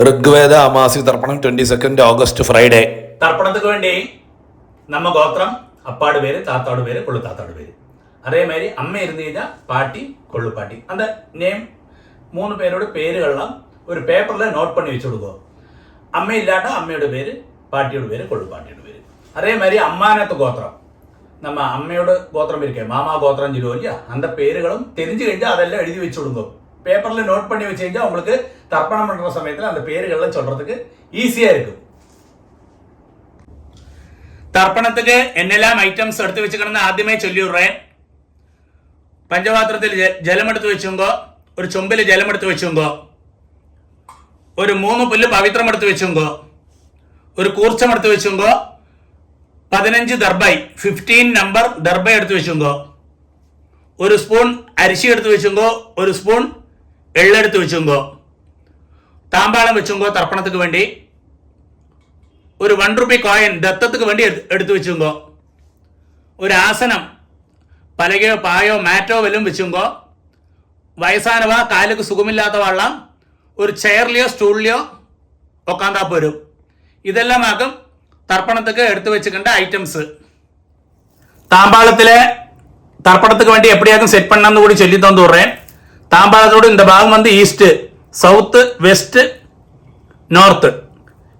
ഋഗ്വേദ അമാസി തർപ്പണം 22 August Friday. தர்ப்பணத்துக்கு வேண்டி நம்ம கோத்திரம் அப்பாடு பேர், தாத்தாடு பேர், கொள்ளு தாத்தாடு பேர். அதே மாதிரி அம்மை இருந்து കഴിഞ്ഞാൽ பாட்டி, கொள்ளு பாட்டி. அந்த நேம் 3 பேரோட பேருகள்லாம் ஒரு பேப்பரில் நோட் பண்ணி வச்சு கொடுக்கும். அம்மை இல்லாட்டா அம்மையோட பேர், பாட்டியோட பேர், கொள்ளு பாட்டியோட பேர். அதே மாதிரி அம்மானத்து கோத்திரம், நம்ம அம்மையோட கோத்திரம் இருக்கே, மாமா கோத்திரம் சொல்லுவோம் இல்லையா, அந்த பேருகளும் தெரிஞ்சு കഴിഞ്ഞാல் அதெல்லாம் எழுதி வச்சு கொடுக்கும். பேப்பரில் நோட் பண்ணி வச்சு കഴിഞ്ഞാல் உங்களுக்கு தர்ப்பணம் பண்ணுற சமயத்தில் அந்த பேருகள்லாம் சொல்கிறதுக்கு ஈஸியாக இருக்கும். തർപ്പണത്തിക്ക് എന്നെല്ലാം ഐറ്റംസ് എടുത്ത് വെച്ചിക്കണമെന്ന് ആദ്യമേ ചൊല്ലിവിടേ. പഞ്ചപാത്രത്തിൽ ജലമെടുത്ത് വെച്ചുങ്കോ, ഒരു ചൊമ്പിൽ ജലമെടുത്ത് വെച്ചുങ്കോ, ഒരു 3 പുല്ല് പവിത്രം എടുത്ത് വെച്ചുങ്കോ, ഒരു കൂർച്ചമെടുത്ത് വെച്ചുങ്കോ, 15 ദർബൈ 15 നമ്പർ ദർബൈ എടുത്ത് വെച്ചുങ്കോ, ഒരു സ്പൂൺ അരിശി എടുത്ത് വെച്ചുങ്കോ, ഒരു സ്പൂൺ എള്ളെടുത്ത് വെച്ചുങ്കോ, താമ്പാളം വെച്ചുങ്കോ. തർപ്പണത്തിക്ക് വേണ്ടി ഒരു 1 രൂപ കോയിൻ ദത്തத்துக்கு വേണ്ടി എടുത്തു വെച്ചുങ്കോ, ഒരു ആസനം പലകയോ പായോ മാറ്റോ വല്ലതും വെച്ചുങ്കോ, വയസ്സാനവ കാലുക്ക് സുഖമില്ലാത്ത വള്ളം ഒരു ചെയറിലെയോ സ്റ്റൂളിലെയോ ഉക്കാന്താ പോരും. ഇതെല്ലാം ആകും തർപ്പണத்துக்கு എടുത്തു വെച്ചിക്കേണ്ട ഐറ്റംസ്. தாம்பாளத்தில் தர்ப்பணத்துக்கு வேண்டி எப்படியாக்கும் செட் பண்ணான்னு கூட சொல்லி தந்து விடுறேன். தாம்பாளத்தோடு இந்த பாகம் வந்து ஈஸ்ட், சவுத்து, வெஸ்ட், நார்த்து.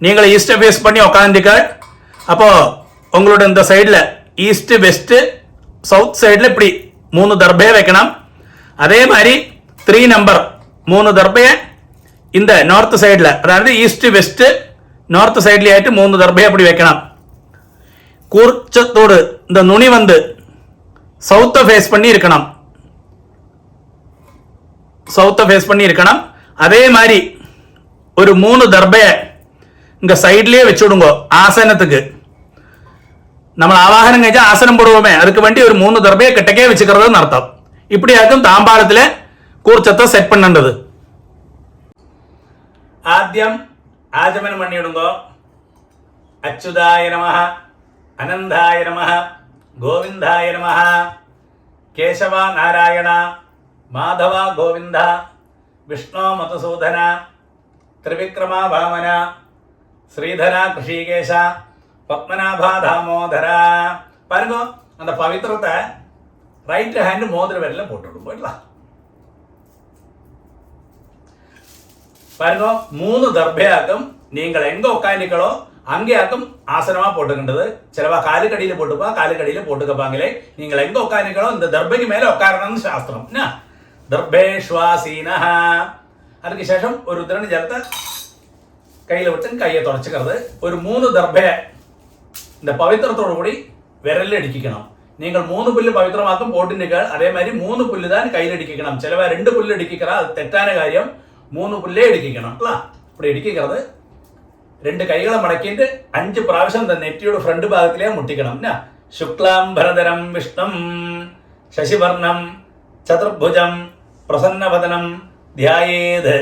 நீங்கள் ஈஸ்ட்டை ஃபேஸ் பண்ணி உட்காந்துக்கள். அப்போது உங்களோட இந்த சைடில் ஈஸ்ட்டு, வெஸ்ட்டு, சவுத் சைடில் இப்படி 3 தர்பையை வைக்கணும். அதே மாதிரி 3 நம்பர் 3 தர்பையை இந்த நார்த் சைடில், அதாவது ஈஸ்ட்டு, வெஸ்ட்டு, நார்த் சைட்லேயே ஆகிட்டு 3 தர்பையை அப்படி வைக்கணும். கூர்ச்சத்தோடு இந்த நுனி வந்து சவுத்தை ஃபேஸ் பண்ணி இருக்கணும், சவுத்தை ஃபேஸ் பண்ணி இருக்கணும். அதே மாதிரி ஒரு 3 தர்பையை இங்கே சைட்லேயே வச்சுடுங்கோ. ஆசனத்துக்கு நம்ம ஆவாகனம் കഴിച്ചാൽ ஆசனம் போடுவோமே, அதுக்கு வேண்டி ஒரு 3 தர்பையை கிட்டக்கே வச்சுக்கிறதுன்னு அர்த்தம். இப்படியாக்கும் தாம்பாளத்தில் കൂർച്ചത്തെ സെറ്റ് பண்ணേണ്ടது. ആദ്യം ആചമനം പണിയിടുങ്കോ. അച്യുതായ നമഃ, അനന്തായ നമഃ, ഗോവിന്ദായ നമഃ, കേശവ നാരായണ, മാധവ ഗോവിന്ദ, വിഷ്ണു മധുസൂദന, ത്രിവിക്രമ വാമന, ஸ்ரீதர கிருஷிகேஷ, பத்மநாபா தாமோதர. பாருங்க, அந்த பவித்திரத்தை ரைட் ஹேண்ட் மோதிர விரல்ல போட்டுவிடும். போயிடலாம். பாருங்க, 3 தர்பையாக்கும் நீங்கள் எங்க உட்காந்துக்களோ அங்கேயாக்கும் ஆசனமா போட்டுக்கின்றது. சிலவா காலுக்கடியில் போட்டுப்பா, காலுக்கடியில் போட்டுக்கப்பாங்களே. நீங்கள் எங்க உட்காந்துக்களோ இந்த தர்பைக்கு மேலே உட்காரணும்னு சாஸ்திரம். என்ன தர்பேஷ்வாசீனா. அதுக்கு சேஷம் ஒரு உத்திரண ஜலத்தை கையில் விட்டு கையை தொடச்சிக்கிறது. ஒரு 3 தர்பையை இந்த பவித்திரத்தோடு கூடி விரலில் அடிக்கணும். நீங்கள் 3 புல்லு பவித்திரமாக்கும் போட்டுனீர்கள். அதே மாதிரி 3 புல்லு தான் கையில் அடிக்கணும். சிலவ 2 புல்லு அடிக்கிறா, அது தெറ്റാன காரியம். 3 புல்லே அடிக்கணும். இப்படி அடிக்கிறது. 2 கைகளை மடக்கிட்டு 5 പ്രാവശ്യം இந்த நெற்றியோட ஃப்ரண்ட் பாகத்திலே முட்டிக்கணும். சுக்லாம் பரதரம் விஷ்ணும் சசிவர்ணம் சதுர்புஜம் பிரசன்னவதனம் தியாயேத்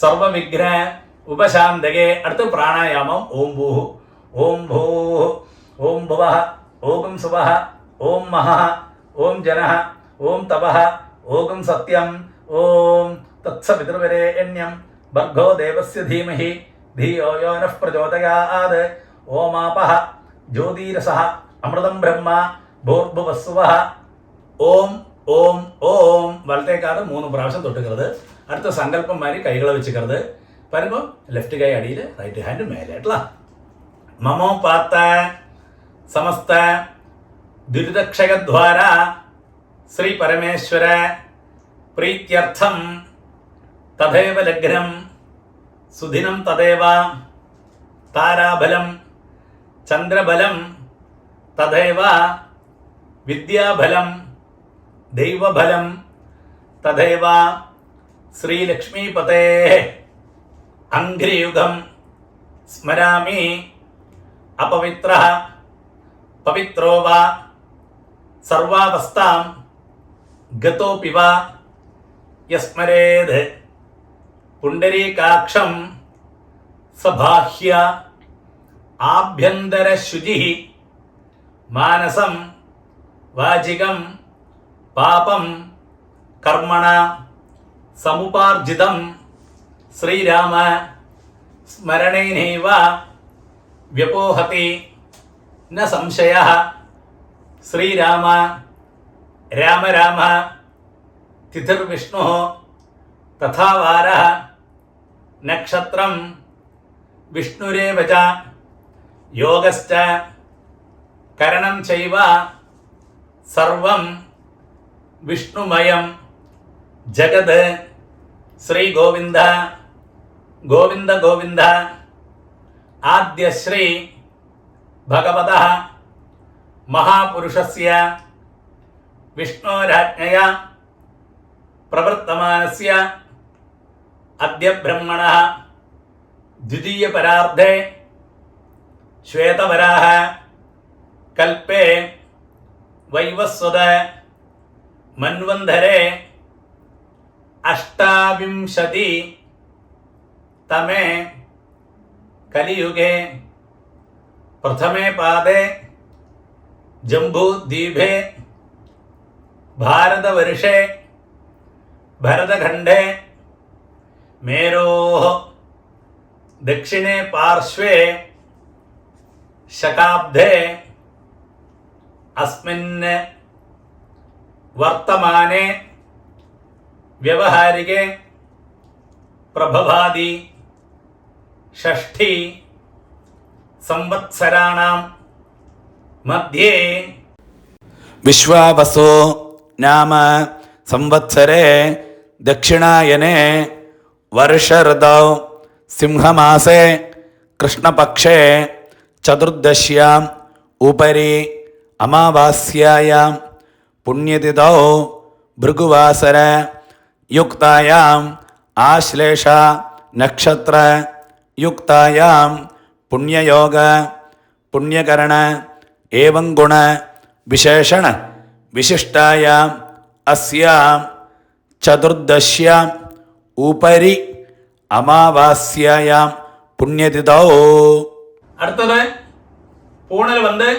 சர்வ விக்ன ഉപശാന്തകേ. അടുത്ത പ്രാണായാമം. ഓം ഭൂ, ഓം ഭൂ, ഓം ഭുവ, ഓം സുവ, ഓം മഹ, ഓം ജന, ഓം തപ, ഓം സത്യം, ഓം തത്സവിതൃവരേണ്യം ഭർഗോ ദേവസ്യ ധീമഹി ധിയോ യോ നഃ പ്രചോദയാത്. ഓമാപഃ ജ്യോതിരസഃ അമൃതം ബ്രഹ്മ ഭൂർഭുവസ്സുവഃ. ഓം ഓം ഓം. വലത്തേക്കാട് 3 പ്രാവശ്യം തൊട്ടുക്கிறது. അടുത്ത സങ്കല്പം മാതിരി കൈകളെ വെച്ചുക്கிறது. பாருங்க, லெஃப்ட் கை அடியில், ரைட் ஹேண்டு மேலே. மமோ பார்த்த சமஸ்த துரிதக்ஷயத்வாரா ஸ்ரீ பரமேஸ்வர பிரீத்தியர்த்தம் ததேவ லக்னம் சுதினம் ததேவ தாராபலம் சந்திரபலம் ததேவ வித்யாபலம் தெய்வபலம் ததேவ ஸ்ரீலக்ஷ்மீபதே அங்கிரியுகம் ஸ்மராமி. அபவித்ரः பவித்ரோ வா சர்வாவஸ்தாம் கதோபி வா யஸ்மரேத் புண்டரீகாட்சம் சபாஹ்ய ஆப்யந்தர சுஜி மானசம் வாஜிகம் பாபம் கர்மண சமுபார்ஜிதம் ஸ்ரீராம സ്മരണേനൈവ വ്യപോഹതി ന സംശയഃ. ശ്രീരാമ രാമ രാമ തിഥിർവിഷ്ണുഃ തഥാ വാരഃ നക്ഷത്രം വിഷ്ണുരേവ ച യോഗശ്ച കരണം ചൈവ സർവം വിഷ്ണുമയം ജഗത്. ശ്രീ ഗോവിന്ദ ഗോവിന്ദ ഗോവിന്ദ. ആദ്യശ്രീ ഭഗവതഃ മഹാപുരുഷസ്യ വിഷ്ണോരാജ്ഞയാ പ്രവർത്തമാനസ്യ അദ്യ ബ്രഹ്മണഃ ദ്വിതീയപരാർദ്ധേ ശ്വേതവരാഹ കൽപ്പേ വൈവസ്വത മന്വന്തരേ അഷ്ടാവിംശതി തമേ കലിയുഗേ പ്രഥമേ പാദേ ജംബൂദ്വീപേ ഭാരതവർഷേ ഭരതഖണ്ഡേ മേരോः ദക്ഷിണേ പാർശ്വേ ശകാബ്ദേ അസ്മിൻ വർത്തമാനെ വ്യവഹാരികേ പ്രഭവാദി ഷഷ്ഠി സംവത്സരാണാം മധ്യേ വിശ്വാവസോ നാമ സംവത്സരേ ദക്ഷിണായനെ വർഷഋതൗ സിംഹമാസേ കൃഷ്ണപക്ഷേ ചതുർദശ്യാം ഉപരി അമാവാസ്യായാം പുണ്യതിഥൗ ഭൃഗുവാസര യുക്തായാം ആശ്ലേഷ നക്ഷത്ര യുക്തായാം പുണ്യയോഗ പുണ്യകരണ ഏവം ഗുണ വിശേഷണ വിശിഷ്ടായാം അസ്യാം ചതുർദശ്യാം ഉപരി അമാവാസ്യായാം പുണ്യതിഥൗ. അടുത്തത് പൂണിൽ വന്ന്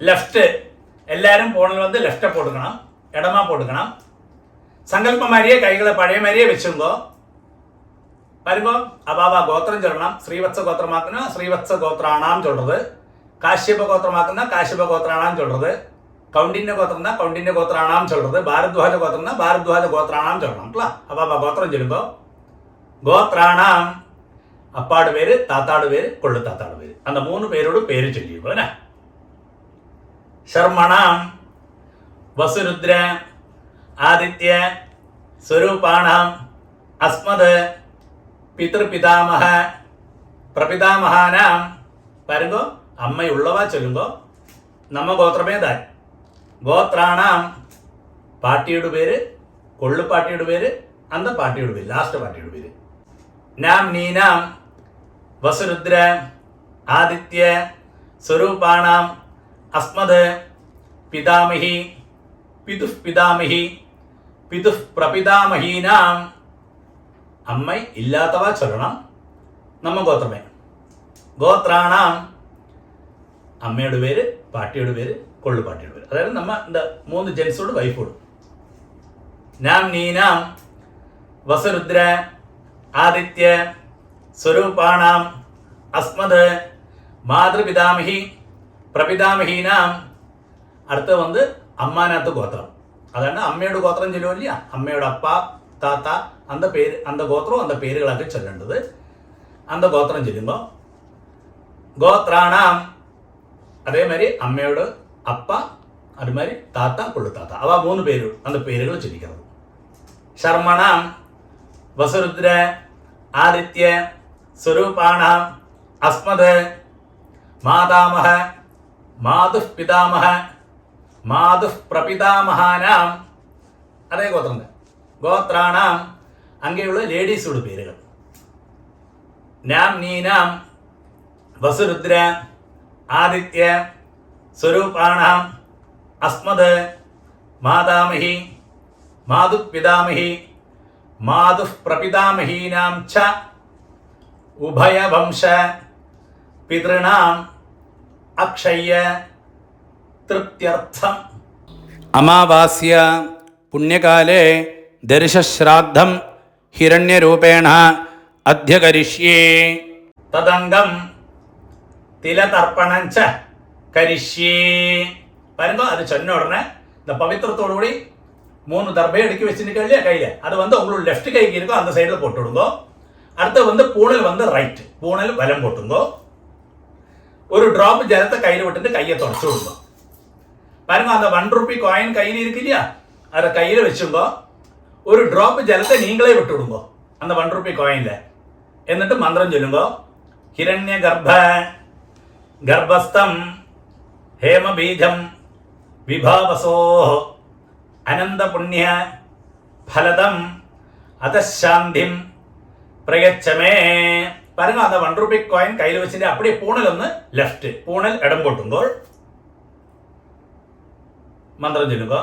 ലെഫ്റ്റ്. എല്ലാവരും പൂണിൽ വന്ന് ലെഫ്റ്റ് പോട്ടുക്കണം, ഇടമാ പോട്ടുക്കണം. സങ്കല്പ മാരിയെ കൈകളെ പഴയ മാരിയെ വെച്ചുങ്കോ വരുമ്പോ അബാബ ഗോത്രം ചൊല്ലണം. ശ്രീവത്സ ഗോത്രമാക്കുന്ന ശ്രീവത്സ ഗോത്രാണാം ചൊല്ലത്, കാശ്യപ ഗോത്രമാക്കുന്ന കാശ്യപ ഗോത്രാണാം ചൊല്ലത്, കൗണ്ടിന്യ ഗോത്രം കൗണ്ടിന്യ ഗോത്രാണാം ചൊല്ലത്, ഭാരദ്വാജ ഗോത്രം ഭാരദ്വാജ ഗോത്രാണാം ചൊല്ലണം. അബാബ ഗോത്രം ചൊല്ലുമ്പോ ഗോത്രാണാം അപ്പാട് പേര്, താത്താട് പേര്, കൊള്ളു താത്താട് പേര്, அந்த 3 പേരോട് പേര് ചൊല്ലിയുമ്പോ അല്ലേ. ശർമ്മണാം വസുരുദ്ര ആദിത്യ സ്വരൂപാണാം അസ്മത് പിതൃപിതാമഹ പ്രപിതാമഹാനാം. വരുമ്പോ അമ്മയുള്ളവ ചൊല്ലുമ്പോ നമ്മ ഗോത്രമേതാൻ ഗോത്രാണാം പാട്ടിയുടെ പേര്, കൊള്ളുപാട്ടിയുടെ പേര്, അന്ത പാട്ടിയുടെ പേര്, ലാസ്റ്റ് പാട്ടിയുടെ പേര്. നാം നീനാം വസുരുദ്ര ആദിത്യ സ്വരൂപാണാം അസ്മത് പിതാമഹി പിതുഃ പിതാമഹി പിതുഃ പ്രപിതാമഹീനാം. അമ്മ ഇല്ലാത്തവ ചൊല്ലണം നമ്മ ഗോത്രമേ. ഗോത്രാണാം അമ്മയുടെ പേര്, പാട്ടിയുടെ പേര്, കൊള്ളുപാട്ടിയുടെ പേര്. അതായത് നമ്മ എന്താ 3 ജെൻസോട് വൈഫോടും. നാം നീനാം വസുരുദ്ര ആദിത്യ സ്വരൂപാണാം അസ്മത് മാതൃപിതാമഹി പ്രപിതാമഹീനാം. അടുത്ത് വന്ന് അമ്മാനകത്ത് ഗോത്രം. അതാണ് അമ്മയുടെ ഗോത്രം ചൊല്ലുമില്ല, അമ്മയുടെ അപ്പ താത്ത അന്ത പേര്, അന്ത ഗോത്രവും അന്ത പേരുകളൊക്കെ ചൊല്ലേണ്ടത്. അന്ത ഗോത്രം ചൊല്ലുമ്പോൾ ഗോത്രാണാം അതേമാതിരി അമ്മയോട് അപ്പ, അതുമാതിരി താത്ത, കൊള്ളുത്താത്ത, അവ 3 പേര് അന്ത പേരുകൾ ചൊല്ലിക്കുന്നത്. ശർമ്മണാം വസുരുദ്ര ആദിത്യ സ്വരൂപാണാം അസ്മത് മാതാമഹ മാതുഃ പിതാമഹ മാതുഃ പ്രപിതാമഹാനാം. അതേ ഗോത്രം. ഗോത്രാണാം അങ്ങനെയുള്ള ലേഡീസോട് പേരുകൾ. നാം നീനാം വസുരുദ്ര ആദിത്യ സ്വരൂപാണാം അസ്മത് മാതാമഹി മാതുഃ പിതാമഹി മാതുഃ പ്രപിതാമഹീനാം ച ഉഭയവംശ പിതൃണാം അക്ഷയ്യ തൃപ്ത്യർത്ഥം. അമാവാസ്യ പുണ്യകാലേ ദർശശ്രാദ്ധം ഹിരണ്യരൂപേണ അധ്യകരിഷ്യേ. തദംഗം തിലതർപ്പണം ച കരിഷ്യേ. വരുമ്പോ അത് சொன்ன உடனே இந்த பவித்திரத்தோடு கூடி 3 தர்பையை அடுக்கி வச்சுருக்க இல்லையா கையில, அது உங்களோட லெஃப்ட் கைக்கு இருக்கும் அந்த சைடில் போட்டு விடுங்கோ. அடுத்து பூணல் ரைட், பூணல் வலம் போட்டுங்கோ. ஒரு டிராப் ஜலத்தை கையில் விட்டுட்டு கையை தொடச்சு விடுங்க. பாருங்க, அந்த 1 ரூபி காயின் கையில் இருக்கு இல்லையா, அதை கையில் வச்சுங்கோ. ஒரு டிராப் ஜலத்தை நீங்களே விட்டு விடுங்கோ அந்த 1 ரூபி காயின்ல. എന്നിട്ട് மந்திரம் சொல்லுங்கோ. ஹிரண்ய கர்ப்பஸ்தம் ஹேம பீஜம் விபாவசோ அனந்த புண்ணிய பலதம் அதசாந்திம் பிரயச்சமே. பாருங்க, அந்த 1 ரூபி காயின் கையில் வச்சுட்டு அப்படியே பூணல் லெஃப்ட், பூணல் இடம் போட்டுங்கோள். மந்திரம் சொல்லுங்க.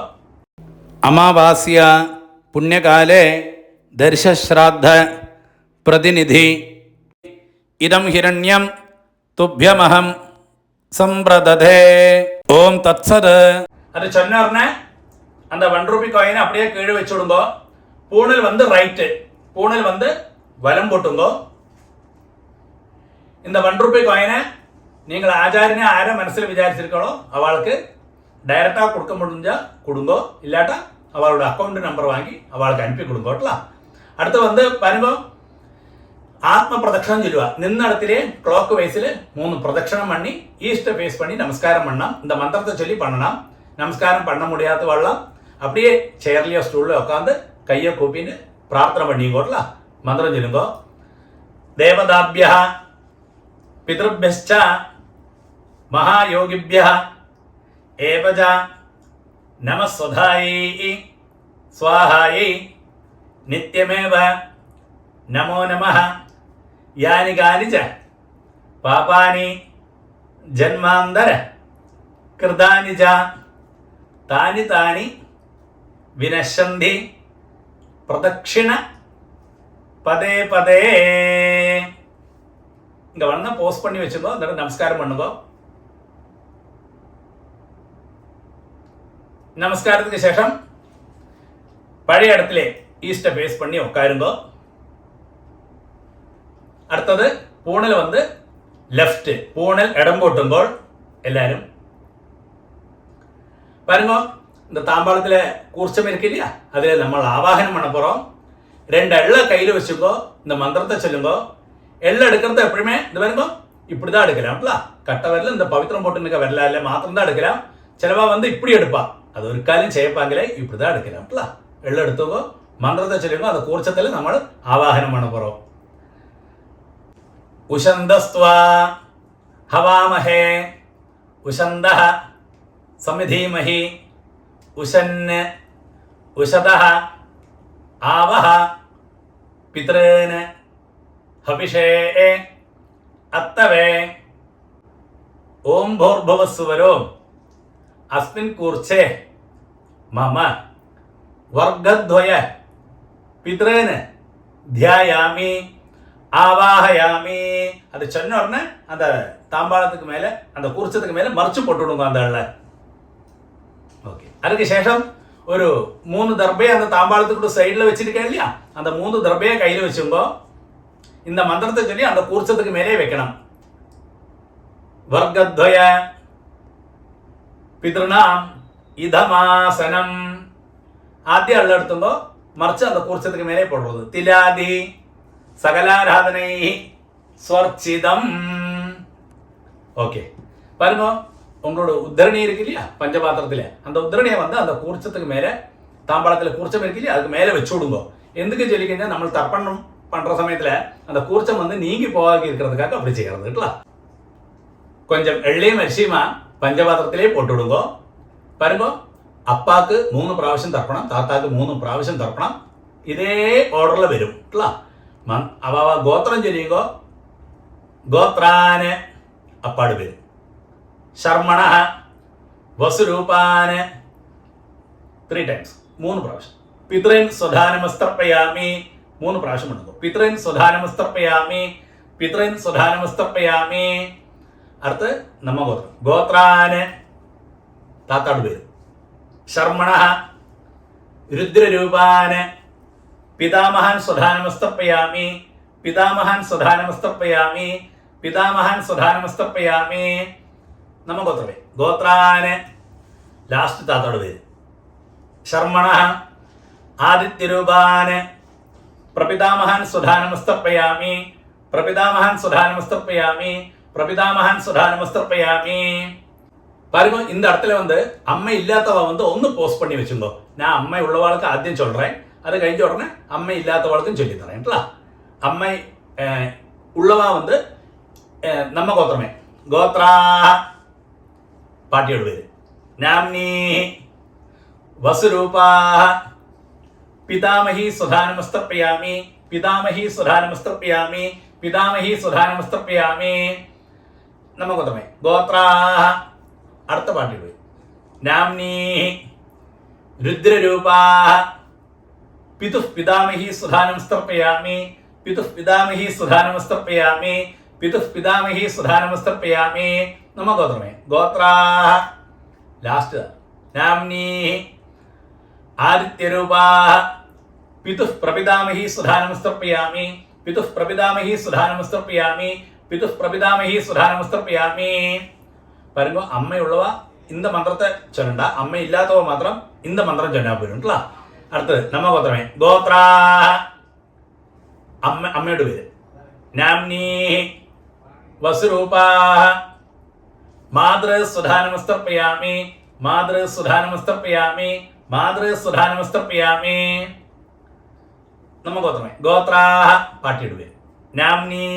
അമാവാസ്യ പുണ്യകാലേ ദർശശ്രാദ്ധ പ്രതിനിധി ഇദം ഹിരണ്യം തുഭ്യമഹം സമ്പ്രദധേ. ഓം തത്സത്. அது சொன்ன உடனே அந்த 1 ரூபி காயினை அப்படியே கீழே வச்சு விடுங்கோ. பூணல் ரைட்டு, பூணல் வலம் போட்டுங்கோ. இந்த 1 ரூபி காயினை நீங்கள் ஆச்சாரியனை ஆரை மனசில் விசாரிச்சிருக்கோ அவளுக்கு டைரக்டாக கொடுக்க முடிஞ்சா கொடுங்கோ, இல்லாட்டா அவளோட அக்கௌண்ட் நம்பர் வாங்கி அவளுக்கு அனுப்பி கொடுங்கோட்டா. அடுத்து பாருங்க, ஆத்ம பிரதட்சணம் சொல்லுவா. நின்ன இடத்திலே கிளாக் வைஸில் 3 பிரதட்சணம் பண்ணி ஈஸ்ட்டை ஃபேஸ் பண்ணி நமஸ்காரம் பண்ணலாம். இந்த மந்திரத்தை சொல்லி பண்ணலாம். நமஸ்காரம் பண்ண முடியாத வரலாம், அப்படியே சேர்லையோ ஸ்டூல்லையோ உட்காந்து கையை கூப்பின்னு பிரார்த்தனை பண்ணிக்கோட்டலாம். மந்திரம் சொல்லுங்கோ. தேவதாபியா பிதృభ్యశ్చ மகாயோகிபியா ஏவஜ நமஸ்வதாயை ஸ்வாஹாயை நித்யமேவ நமோ நமः. யானி கானி ச பாபானி ஜன்மாந்தர கிருதானி ச தானி தானி வினஷந்தி பிரதட்சிண பதே பதே. இங்க போஸ்ட் பண்ணி வச்சுக்கோ, நமஸ்காரம் பண்ணுங்கோ. நமஸ்காரத்துக்கு சேஷம் பழைய இடத்துல ஈஸ்ட்டை ஃபேஸ் பண்ணி உட்காருங்கோ. அடுத்தது பூணல் லெஃப்ட், பூணல் இடம் போட்டுங்கோள். எல்லாரும் பாருங்க, இந்த தாம்பாளத்துல கூர்ச்சம் இருக்கு இல்லையா, அதுல நம்ம ஆவாகனம் பண்ண போறோம். 2 எள்ள கையில வச்சுக்கோ. இந்த மந்திரத்தை சொல்லுங்க. எள்ள எடுக்கிறது எப்பவுமே இந்த பாருங்க இப்படிதான் எடுக்கலாம்ல. கட்ட வரல இந்த பவித்திரம் போட்டு நிற்க வரல இல்லை மாத்திரம் தான் எடுக்கலாம். சிலவா இப்படி எடுப்பா, அது ஒரு காலையும் செய்யப்பாங்களே, இப்படிதான் எடுக்கலாம்ல. எள்ள எடுத்துக்கோ, மந்திரத்தை சொல்லுங்க. அந்த கூர்ச்சத்தில் நம்ம ஆவாகனம் பண்ண போறோம். உஷந்தஸ்துவா ஹவாமஹே உஷந்தஹ சமிதீமஹி உஷன் உஷதஹ ஆவஹ பித்ரேன ஹபிஷே அத்தவே. ஓம் பூர்புவஸ்சுவரோ அஸ்மின் கூர்ச்சே மம வர்க்கத்வய பித்ரேன தியாயாமி ஆவாஹயாமி. அது சொன்ன உடனே அந்த தாம்பாளத்துக்கு மேல அந்த கூர்ச்சத்துக்கு மேல மறைச்சு போட்டு விடுங்க அந்த எள்ள. ஓகே, அதுக்கு சேஷம் ஒரு 3 தர்பையை அந்த தாம்பாளத்துக்கு சைடில் வச்சிருக்கேன் இல்லையா, அந்த 3 தர்பையை கையில் வச்சுங்கோ. இந்த மந்திரத்தை சொல்லி அந்த கூர்ச்சத்துக்கு மேலே வைக்கணும். வர்க்கத்வய பித்ருணாம் இதமாசனம். ஆத்திய எள்ள எடுத்துங்கோ, மறைச்சு அந்த கூர்ச்சத்துக்கு மேலே போடுறது. திலாதி சகலாராதனை ஸ்வர்ச்சிதம். ஓகே, பாருங்க, உங்களோட உத்தரணி இருக்கு இல்லையா பஞ்சபாத்திரத்தில், அந்த உத்தரணியை அந்த கூர்ச்சத்துக்கு மேலே தாம்பாளத்தில் கூர்ச்சம் இருக்கு இல்லையா அதுக்கு மேலே வச்சு விடுங்க. எதுக்கு சொல்லிக்கிங்க, நம்ம தர்ப்பணம் பண்ற சமயத்தில் அந்த கூர்ச்சம் நீங்கி போகாது இருக்கிறதுக்காக அப்படி செய்யறதுங்களா. கொஞ்சம் எள்ளையும் அரிசியுமா பஞ்சபாத்திரத்திலே போட்டு விடுங்க. பாருங்க, அப்பாவுக்கு 3 പ്രാവശ്യം தர்ப்பணம், தாத்தாக்கு 3 പ്രാവശ്യം தர்ப்பணம். இதே ഓർഡറിൽ വരും. അവ ഗോത്രം ചൊല്ലിയുമ്പോ ഗോത്രാന് അപ്പാട് വരും. ശർമ്മണ വസുരൂപാന് 3 ടൈംസ് 3 പ്രാവശ്യം. പിതൃൻ സ്വധാനമസ്തർപ്പയാമി 3 പ്രാവശ്യം എടുക്കും. പിതൃൻ സ്വധാനമസ്തർപ്പയാമി, പിതൃൻ സ്വധാനമസ്തർപ്പയാമി. അടുത്ത് നമ്മ ഗോത്രം ഗോത്രാന് താത്താട് വരും. ശർമ്മണ രുദ്രരൂപാന് പിതാമഹാൻ സ്വധാനമസ്തർപ്പയാമി, പിതാമഹാൻ സ്വധാനമസ്തർപ്പയാമി. പിതാമഹാൻ സ്വധാനമസ്തർപ്പയാമി. നമ്മ ഗോത്രമേ ഗോത്രാന് ലാസ്റ്റ് താത്തോട് പേര് ശർമ്മണ ആദിത്യരൂപാന് പ്രപിതാമഹാൻ സ്വധാനമസ്തർപ്പയാമി. പ്രപിതാമഹാൻ സ്വധാനമസ്തർപ്പയാമി. പ്രപിതാമഹാൻ സ്വധാനമസ്തർപ്പയാമി. பாருங்க இந்த இடத்துல அம்மை இல்லாதவ ஒன்று போஸ்ட் பண்ணி வச்சுங்கோ. நான் அம்மை உள்ளவாளுக்கு ஆദ്യം சொல்றேன், அது கழிஞ்ச உடனே அம்மை இல்லாதவாளுக்கும் சொல்லி தரேன். அம்மை உள்ளவா நம்ம கோத்திரமே கோத்ரா பாட்டியோட பேரு நாம்னி வசுரூபா பிதாமகி சுதானமஸ்தர்ப்பயாமி. பிதாமகி சுதானமஸ்தர்ப்பயாமி. பிதாமகி சுதானமஸ்தர்ப்பயாமி. நம்ம கோத்திரமே கோத்ரா. അടുത്ത പാട്ടിൽ പോയി നാംനി രുദ്രരൂപാ പിതുഃ പിതാമഹി സുധാനമസ്തർപ്പയാമി. പിതുഃ പിതാമഹി സുധാനമസ്തർപ്പയാമി. പിതുഃ പിതാമഹി സുധാനമസ്തർപ്പയാമി. നമ്മ ഗോത്രമേ ഗോത്രാ. ലാസ്റ്റ് നാംനി ആദിത്യരൂപാ പിതുഃ പ്രപിതാമഹി സുധാനമസ്തർപ്പയാമി. പിതുഃ പ്രപിതാമഹി സുധാനമസ്തർപ്പയാമി. പിതുഃ പ്രപിതാമഹി സുധാനമസ്തർപ്പയാമി. பாருங்க அம்மையுள்ளவ இந்த மந்திரத்தை சொல்லண்டா, அம்மை இல்லாதவ மாத்திரம் இந்த மந்திரம் சொன்னா போயிடும்ல. அடுத்தது நம்ம கோத்திரமே கோத்ரா. அம்மையோட பேரு நாம்னி வசுரூபா மாத்ரு சுதானமஸ்தர்ப்பயாமி. மாத்ரு சுதானமஸ்தர்ப்பயாமி. மாத்ரு சுதானமஸ்தர்ப்பயாமி. நம்ம கோத்திரமே கோத்ரா. பாட்டியோட பேரு நாம்னி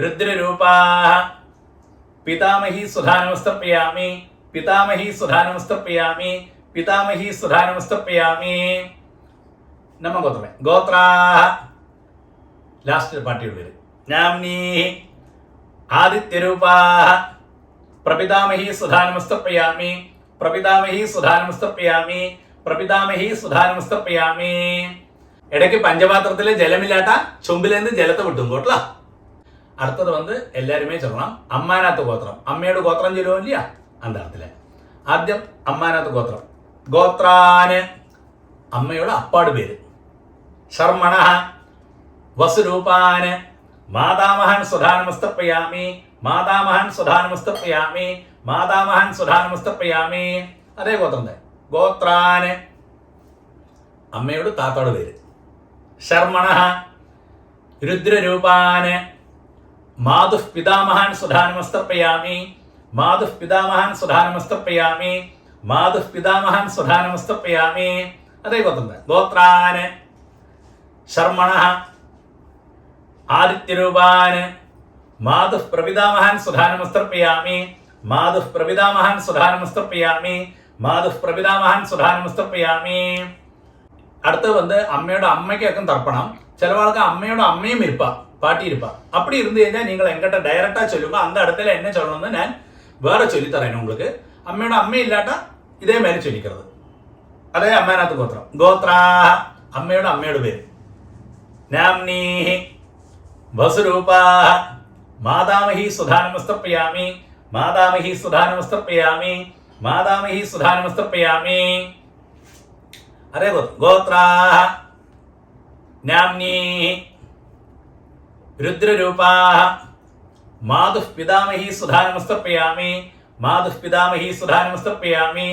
ருத்ரரூபா പിതാമഹി സുധാനമസ്തർപ്പയാമി. പിതാമഹി സുധാനമസ്തർപ്പയാമി. പിതാമഹി സുധാനമസ്തർപ്പയാമി. നമ്മ ഗോത്രമേ ഗോത്രാ. ലാസ്റ്റ് പാട്ടിയുടെ പേര് നാംനി ആദിത്യരൂപാ പ്രപിതാമഹി സുധാനമസ്തർപ്പയാമി. പ്രപിതാമഹി സുധാനമസ്തർപ്പയാമി. പ്രപിതാമഹി സുധാനമസ്തർപ്പയാമി. ഇടയ്ക്ക് പഞ്ചപാത്രത്തിലെ ജലമില്ലാട്ട ചുമ്പിലേന്ന് ജലത്തെ വിട്ടും കോട്ടല. അടുത്തത് എല്ലാരുമേ ചൊല്ലണം അമ്മാനാത്ത് ഗോത്രം. അമ്മയുടെ ഗോത്രം ചൊല്ലുമോ ഇല്ല அந்த இடத்துல. ആദ്യം അമ്മാനാത്ത് ഗോത്രം ഗോത്രാന് അമ്മയുടെ അപ്പാട് പേര് ശർമ്മണ വസുരൂപാന് മാതാമഹൻ സുധാനമസ്തർപ്പയാമി. മാതാമഹൻ സുധാനമസ്തർപ്പയാമി. മാതാമഹൻ സുധാനമസ്തർപ്പയാമി. അതേ ഗോത്രം തന്നെ ഗോത്രാന് അമ്മയുടെ താത്തോട് പേര് ശർമ്മണ രുദ്രരൂപാന് മാതുഃ പിതാമഹാൻ സുധാനമസ്തർപ്പയാമി. മാതുഃ പിതാമഹാൻ സുധാനമസ്തർപ്പയാമി. മാതുഃ പിതാമഹാൻ സുധാനമസ്തർപ്പയാമി. അതേ ഗോത്രം ഗോത്രാന് ശർമ്മണ ആദിത്യരൂപാന് മാതുഃ പ്രപിതാമഹാൻ സുധാനമസ്തർപ്പയാമി. മാതുഃ പ്രപിതാമഹാൻ സുധാനമസ്തർപ്പയാമി. മാതുഃ പ്രപിതാമഹാൻ സുധാനമസ്തർപ്പയാമി. അടുത്ത് അമ്മയുടെ അമ്മയ്ക്കൊക്കെ തർപ്പണം. ചിലവാൾക്ക് അമ്മയുടെ അമ്മയും ഇരുപ്പ பாட்டி இருப்பா. அப்படி இருந்து കഴിഞ്ഞാൽ നിങ്ങൾ எங்கிட்ட டைரக்டா சொல்லுங்க. அந்த இடத்துல என்ன சொல்லணும்னு நான் வேற சொல்லித்தரேன் உங்களுக்கு. അമ്മയുടെ അമ്മ ഇല്ലാട്ട ഇതേ മാതിരി ചൊല്ലിക്കുന്നത്. അതേ അമ്മാനാത്ത് ഗോത്രം ഗോത്രാ. അമ്മയുടെ പേര് നാംനി വസുരൂപാ മാതാമഹി സുധാനമസ്തർപ്പയാമി. മാതാമഹി സുധാനമസ്തർപ്പയാമി. മാതാമഹി സുധാനമസ്തർപ്പയാമി. അതേ ഗോത്രാ നാംനി രുദ്രരൂപാ മാതുഃ പിതാമഹി സുധാനമസ്തർപ്പയാമി. മാതുഃ പിതാമഹി സുധാനമസ്തർപ്പയാമി.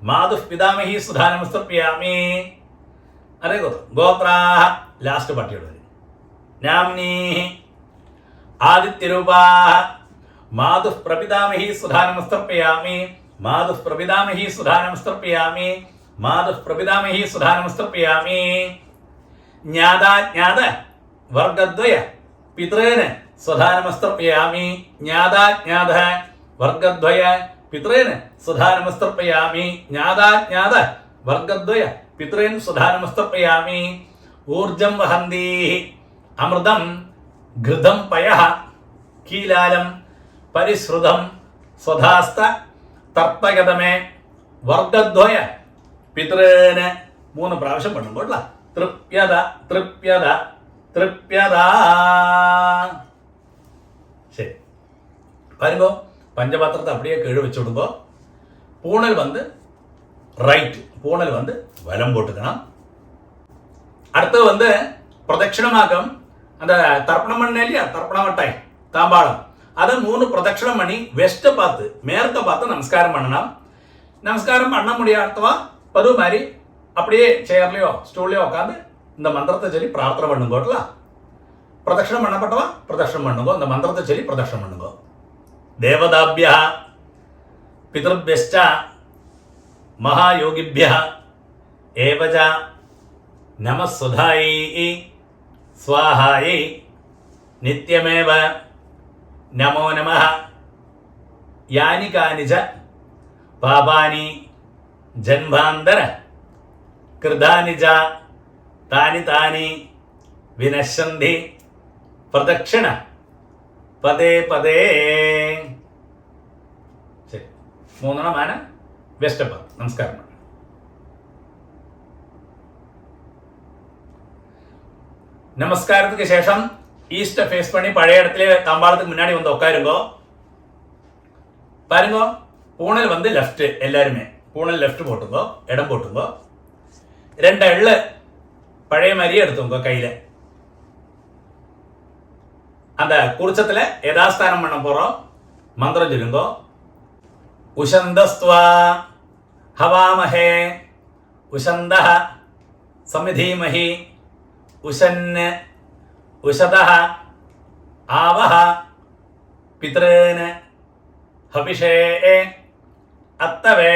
മാതുഃ പിതാമഹി സുധാനമസ്തർപ്പയാമി. അതേ ഗോത്രാ. ലാസ്റ്റ് പട്ടിയോട് നാംനി ആദിത്യരൂപാ മാതുഃ പ്രപിതാമഹി സുധാനമസ്തർപ്പയാമി. മാതുഃ പ്രപിതാമഹി സുധാനമസ്തർപ്പയാമി. മാതുഃ പ്രപിതാമഹി സുധാനമസ്തർപ്പയാമി. ജ്ഞാതാജ്ഞാത വർഗദ്വയ പിതൃന് സ്വധാനമസ്തർപ്പയാമി. ജ്ഞാതാജ്ഞാത വർഗദ്വയ പിതൃന് സ്വധാനമസ്തർപ്പയാമി. ജ്ഞാതാജ്ഞാത വർഗദ്വയ പിതൃൻ സ്വധാനമസ്തർപ്പയാമി. ഊർജം വഹന്തി അമൃതം ഘൃതം പയഃ കീലാലം പരിശ്രുതം സ്വധാസ്ത തർപ്പയതമേ വർഗദ്വയ പിതൃന് 3 പ്രാവശ്യം പണ്ണുമ്പോൾ തൃപ്യത തൃപ്യത തൃപ്യത. ശരി വരുമ്പോ பஞ்சபாத்திரத்தை அப்படியே கீழே வச்சு விடுங்கோ. பூணல் ரைட்டு, பூணல் வலம் போட்டுக்கணும். அடுத்து பிரதட்சிணமாகம் அந்த தர்ப்பணம் பண்ண இல்லையா, தர்ப்பணம் வட்டாய் தாம்பாளம், அதை 3 பிரதட்சணம் பண்ணி வெஸ்ட்டை பார்த்து மேற்க பார்த்து நமஸ்காரம் பண்ணணும். நமஸ்காரம் பண்ண முடியாதவா பது மாதிரி அப்படியே சேர்லையோ ஸ்டூல்லையோ உட்காந்து இந்த மந்திரத்தை சொல்லி பிரார்த்தனை பண்ணுங்கோட்டல. பிரதட்சணம் பண்ணப்பட்டவா பிரதட்சணம் பண்ணுங்கோ, இந்த மந்திரத்தை சொல்லி பிரதட்சணம் பண்ணுங்கோ. தேவதாபியா பிதృభ్యశ్చ மகாயோகிभ्यः ஏவச நமஸ்வதாயை ஸ்வாஹாயை நித்யமேவ நமோ நமः. யானி கானிச்ச பாபானி ஜன்மாந்தர கிருதானி ச தானி தானி வினശ്യന്തി പ്രദക്ഷിണ പദേ പദേ. ശരി, 3 വെസ്റ്റപ്പ. നമസ്കാരം. நமஸ்காரத்துக்கு சேஷம் ஈஸ்ட ஃபேஸ் பண்ணி பழைய இடத்துல தாம்பாளத்துக்கு முன்னாடி வந்து உட்காருங்கோ. பாருங்கோ, பூனல் வந்து லெஃப்ட், எல்லாருமே பூனல் லெஃப்ட் போட்டுங்கோ, இடம் போட்டுங்கோ. 2 எள்ளு பழைய மாதிரியே எடுத்துங்கோ கையில். அந்த குருச்சத்தில் யதாஸ்தானம் பண்ண போகிறோம். மந்திரம் சொல்லுங்கோ. உஷந்தஸ்துவா ஹவாமஹே உஷந்த சமிதீமஹி உஷன் உஷத ஆவஹ பித்ரேன ஹபிஷே அத்தவே.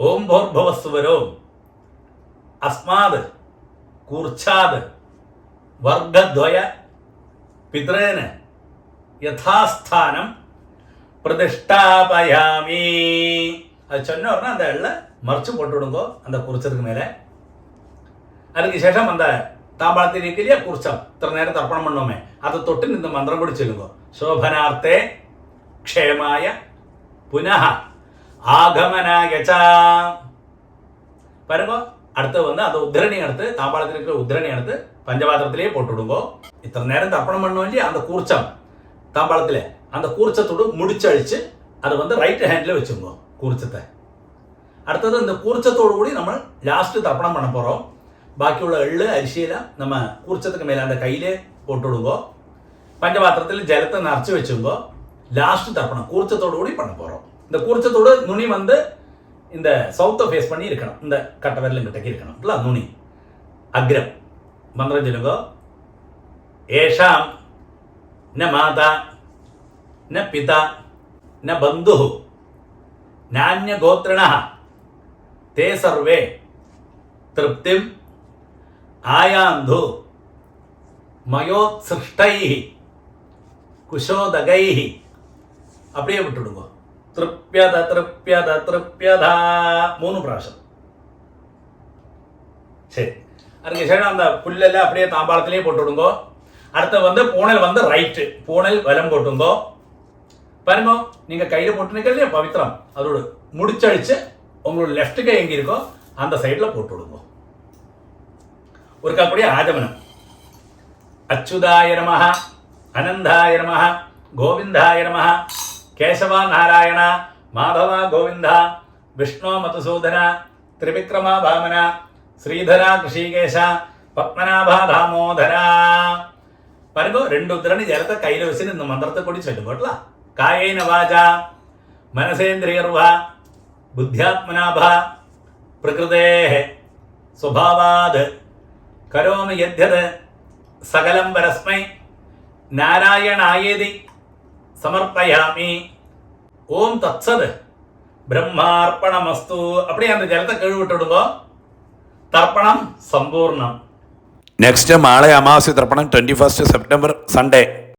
ஓம் பூர்புவஸ்சுவரோ அஸ்மாத் கூர்ச்சாத் വർഗദ്വയ പിതൃന് യഥാസ്ഥാനം പ്രതിഷ്ഠാപയാമി. அது சொன்ன உடனே அந்த எள்ள மறைச்சு போட்டு விடுங்கோ அந்த குறிச்சதுக்கு மேலே. அதுக்கு சேஷம் அந்த தாம்பாளத்தில் இருக்கு இல்லையா குறிச்சம், இத்தனை நேரம் தர்ப்பணம் பண்ணோமே, அதை தொட்டு இந்த மந்திரம் கூட சொல்லுங்கோ. சோபனார்த்தே க்ஷேமாய புனः ஆகமனாய ச. பாருங்க, அடுத்து வந்து அந்த உத்திரணி எடுத்து தாம்பாளத்தில் இருக்கிற உத்திரணி எடுத்து பஞ்சபாத்திரத்திலேயே போட்டு விடுங்கோ. இத்தனை நேரம் தர்ப்பணம் பண்ணோம் இல்லையா அந்த கூர்ச்சம் தாம்பாளத்தில், அந்த கூர்ச்சத்தோடு முடிச்சழிச்சு அதை வந்து ரைட் ஹேண்டில் வச்சுங்கோ கூர்ச்சத்தை. அடுத்தது இந்த கூர்ச்சத்தோடு கூடி நம்ம லாஸ்ட்டு தர்ப்பணம் பண்ண போகிறோம். பாக்கியுள்ள எள்ளு அரிசியெல்லாம் நம்ம கூர்ச்சத்துக்கு மேலே அந்த கையிலே போட்டு விடுங்கோ. பஞ்சபாத்திரத்தில் ஜலத்தை நிறச்சி வச்சுங்கோ. லாஸ்ட்டு தர்ப்பணம் கூர்ச்சத்தோடு கூடி பண்ண போகிறோம். இந்த கூர்ச்சத்தோடு நுனி வந்து இந்த சவுத்தை ஃபேஸ் பண்ணி இருக்கணும், இந்த கட்டை விரலும் கிட்டக்கு இருக்கணும் இல்லை நுனி அக்ரம். மந்திரம் சொல்லுங்கோ. ஏஷாம் ந மாதா ந பிதா ந பந்து நானிய கோத்ரண தே சர்வே திருப்திம் ஆயாந்து மயோத்சிருஷ்டை குஷோதகை. அப்படியே விட்டுடுங்கோ. திருப்யத திருப்யத திருப்யதா 3 പ്രാവശ്യം. சரி, அதுக்கு சேஷம் அந்த புல்லெல்லாம் அப்படியே தாம்பாளத்திலேயே போட்டு விடுங்கோ. அடுத்து வந்து பூனல் வந்து ரைட்டு, பூனல் வலம் போட்டுங்கோ. பாருங்க, நீங்கள் கையில் போட்டுருக்கலையே பவித்திரம், அதோட முடிச்சழிச்சு உங்களோட லெஃப்ட் கை எங்கே இருக்கோ அந்த சைடில் போட்டு விடுங்க. ஒருக்கா கூடிய ஆஜமனம். அச்சுதாய நமஹ அனந்தாய நமஹ கோவிந்தாய நமஹ கேசவா நாராயண மாதவா கோவிந்த விஷ்ணு மதுசூதன திரிவிக்ரமா வாமன ஸ்ரீதரா கிருஷிகேஷ பத்மநாபா தாமோதரா. பாருங்க, 2 உத்திரணி ஜலத்தை கையில் வச்சுன்னு இந்த மந்திரத்தை கூடி சொல்லுங்கோட்டலாம். காயேன வாசா மனசேந்திரியர்வா புத்தியாத்மனாபா பிரகிருதே ஸ்வபாவாத் கரோமி யத்யத் சகலம் பரஸ்மை நாராயணாயேதி சமர்ப்பயாமி. ஓம் தத்சத் பிரம்மார்ப்பணமஸ்து. அப்படியே அந்த ஜலத்தை கழுவிட்டு விடுங்கோ. தர்ப்பணம் சம்பூர்ணம். നെക്സ്റ്റ് നാളെ അമാവാസ്യ തർപ്പണം 21 സെപ്റ്റംബർ സൺഡേ.